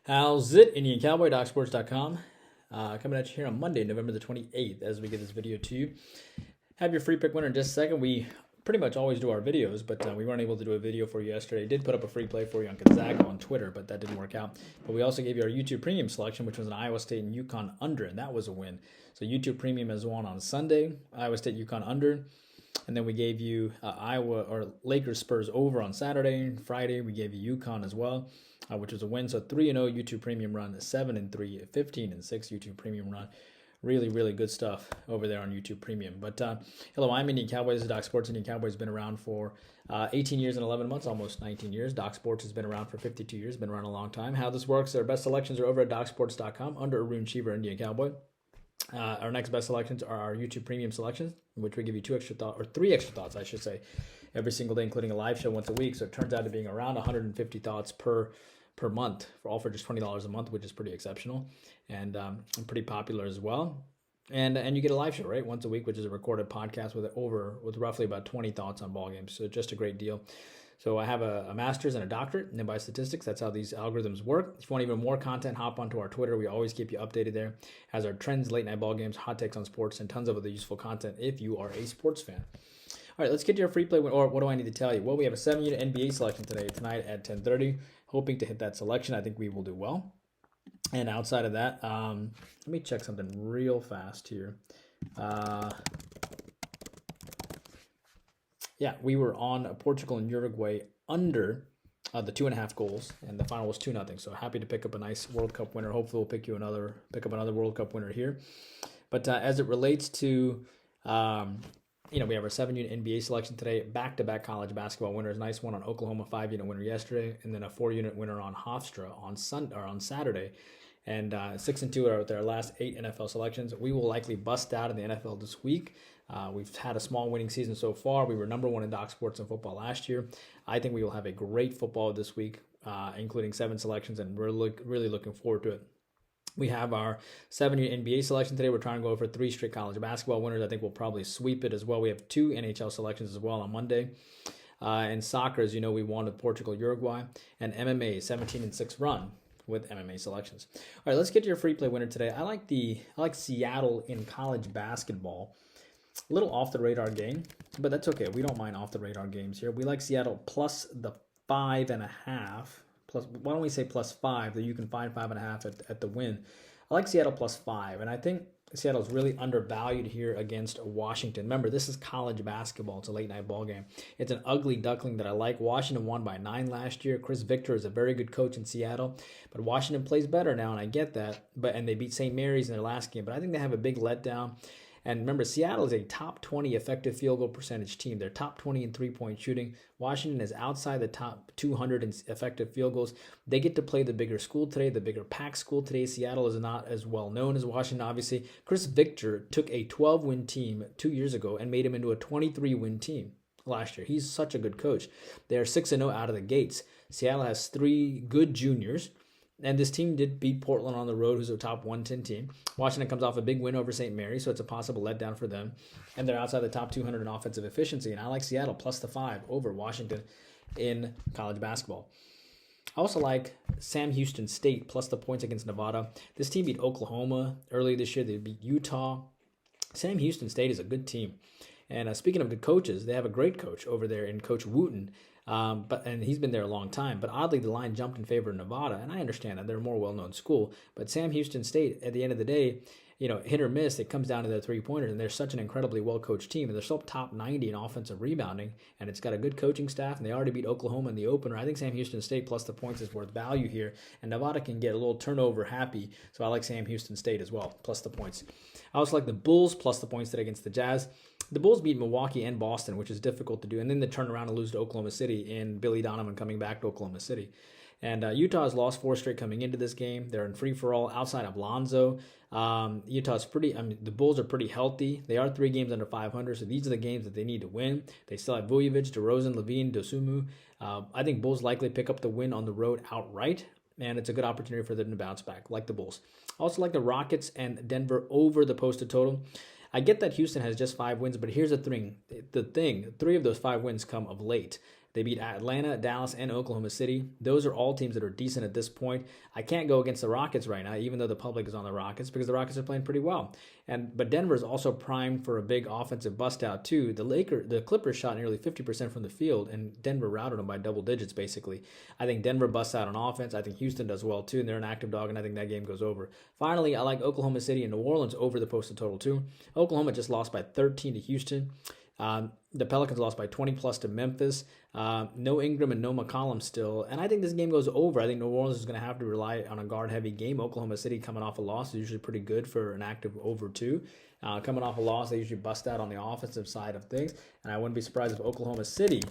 How's it? Indian Cowboy, DocSports.com. Coming at you here on Monday, November the 28th, as we get this video to you. Have your free pick winner in just a second. We pretty much always do our videos, but we weren't able to do a video for you yesterday. Did put up a free play for you on Gonzaga on Twitter, but that didn't work out. But we also gave you our YouTube Premium selection, which was an Iowa State and UConn under, and that was a win. So YouTube Premium is one on Sunday, Iowa State UConn under. And then we gave you Iowa or Lakers Spurs over on Saturday. Friday, we gave you UConn as well, which was a win. So 3-0 YouTube Premium run, 7-3, 15-6 YouTube Premium run. Really, really good stuff over there on YouTube Premium. But hello, I'm Indian Cowboys. This is Doc Sports. Indian Cowboys has been around for 18 years and 11 months, almost 19 years. Doc Sports has been around for 52 years, been around a long time. How this works, our best selections are over at DocSports.com under Arun Cheever, Indian Cowboy. Our next best selections are our YouTube Premium selections, in which we give you three extra thoughts, I should say, every single day, including a live show once a week. So it turns out to being around 150 thoughts per month, for just $20 a month, which is pretty exceptional and pretty popular as well. And you get a live show, right, once a week, which is a recorded podcast with roughly about 20 thoughts on ball games. So just a great deal. So I have a master's and a doctorate in by statistics. That's how these algorithms work. If you want even more content, hop onto our Twitter. We always keep you updated there. Has our trends, late night ball games, hot takes on sports, and tons of other useful content if you are a sports fan. All right, let's get to your free play. Or what do I need to tell you? Well, we have a 7-unit NBA selection tonight at 10:30. Hoping to hit that selection. I think we will do well. And outside of that, let me check something real fast here. Yeah, we were on Portugal and Uruguay under the 2.5 goals, and the final was 2-0. So happy to pick up a nice World Cup winner. Hopefully, we'll pick up another World Cup winner here. But as it relates to, we have our 7-unit NBA selection today. Back-to-back college basketball winners. Nice one on Oklahoma, 5-unit winner yesterday, and then a 4-unit winner on Hofstra on Saturday. And 6-2 are their last 8 NFL selections. We will likely bust out in the NFL this week. We've had a small winning season so far. We were number 1 in Doc Sports and football last year. I think we will have a great football this week, including 7 selections, and we're really looking forward to it. We have our 7-unit NBA selection today. We're trying to go over 3 straight college basketball winners. I think we'll probably sweep it as well. We have 2 NHL selections as well on Monday. And soccer, as you know, we won with Portugal, Uruguay, and MMA 17-6 run with MMA selections. All right, let's get to your free play winner today. I like Seattle in college basketball. A little off the radar game, but that's okay. We don't mind off the radar games here. We like Seattle plus the 5.5. Why don't we say plus 5? That you can find 5.5 at the win. I like Seattle plus 5, and I think Seattle's really undervalued here against Washington. Remember, this is college basketball. It's a late night ball game. It's an ugly duckling that I like. Washington won by 9 last year. Chris Victor is a very good coach in Seattle, but Washington plays better now, and I get that. And they beat St. Mary's in their last game, but I think they have a big letdown. And remember, Seattle is a top 20 effective field goal percentage team. They're top 20 in three-point shooting. Washington is outside the top 200 in effective field goals. They get to play the bigger school today, the bigger pack school today. Seattle is not as well known as Washington, obviously. Chris Victor took a 12-win team 2 years ago and made him into a 23-win team last year. He's such a good coach. They're 6-0 out of the gates. Seattle has 3 good juniors. And this team did beat Portland on the road, who's a top 110 team. Washington comes off a big win over St. Mary's, so it's a possible letdown for them. And they're outside the top 200 in offensive efficiency. And I like Seattle plus the 5 over Washington in college basketball. I also like Sam Houston State plus the points against Nevada. This team beat Oklahoma earlier this year. They beat Utah. Sam Houston State is a good team. And speaking of good coaches, they have a great coach over there in Coach Wooten. And he's been there a long time. But oddly, the line jumped in favor of Nevada, and I understand that they're a more well-known school. But Sam Houston State, at the end of the day, hit or miss, it comes down to their three-pointers, and they're such an incredibly well-coached team, and they're still top 90 in offensive rebounding, and it's got a good coaching staff, and they already beat Oklahoma in the opener. I think Sam Houston State plus the points is worth value here, and Nevada can get a little turnover happy, so I like Sam Houston State as well, plus the points. I also like the Bulls plus the points today against the Jazz. The Bulls beat Milwaukee and Boston, which is difficult to do, and then they turn around and lose to Oklahoma City in Billy Donovan coming back to Oklahoma City. And Utah has lost 4 straight coming into this game. They're in free-for-all outside of Lonzo. Utah's the Bulls are pretty healthy. They are 3 games under 500, so these are the games that they need to win. They still have Vujovic, DeRozan, Levine, Dosunmu. I think Bulls likely pick up the win on the road outright, and it's a good opportunity for them to bounce back, like the Bulls. Also like the Rockets and Denver over the posted total. I get that Houston has just 5 wins, but here's the thing. 3 of those 5 wins come of late. They beat Atlanta, Dallas, and Oklahoma City. Those are all teams that are decent at this point. I can't go against the Rockets right now, even though the public is on the Rockets, because the Rockets are playing pretty well. But Denver is also primed for a big offensive bust out too. The Clippers shot nearly 50% from the field, and Denver routed them by double digits basically. I think Denver busts out on offense. I think Houston does well too, and they're an active dog, and I think that game goes over. Finally, I like Oklahoma City and New Orleans over the posted total too. Oklahoma just lost by 13 to Houston. The Pelicans lost by 20 plus to Memphis. No Ingram and no McCollum still. And I think this game goes over. I think New Orleans is going to have to rely on a guard-heavy game. Oklahoma City coming off a loss is usually pretty good for an active over too. Coming off a loss, they usually bust out on the offensive side of things. And I wouldn't be surprised if Oklahoma City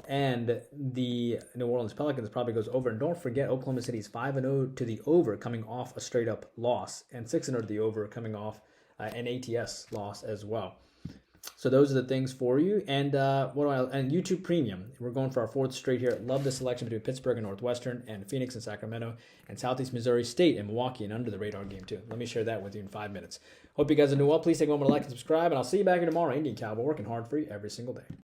and the New Orleans Pelicans probably goes over. And don't forget, Oklahoma City is 5-0 to the over coming off a straight-up loss, and 6-0 to the over coming off an ATS loss as well. So those are the things for you. And and YouTube Premium. We're going for our fourth straight here. Love the selection between Pittsburgh and Northwestern, and Phoenix and Sacramento, and Southeast Missouri State and Milwaukee, and under the radar game too. Let me share that with you in 5 minutes. Hope you guys are doing well. Please take a moment to like and subscribe, and I'll see you back here tomorrow. Indian Cowboy, working hard for you every single day.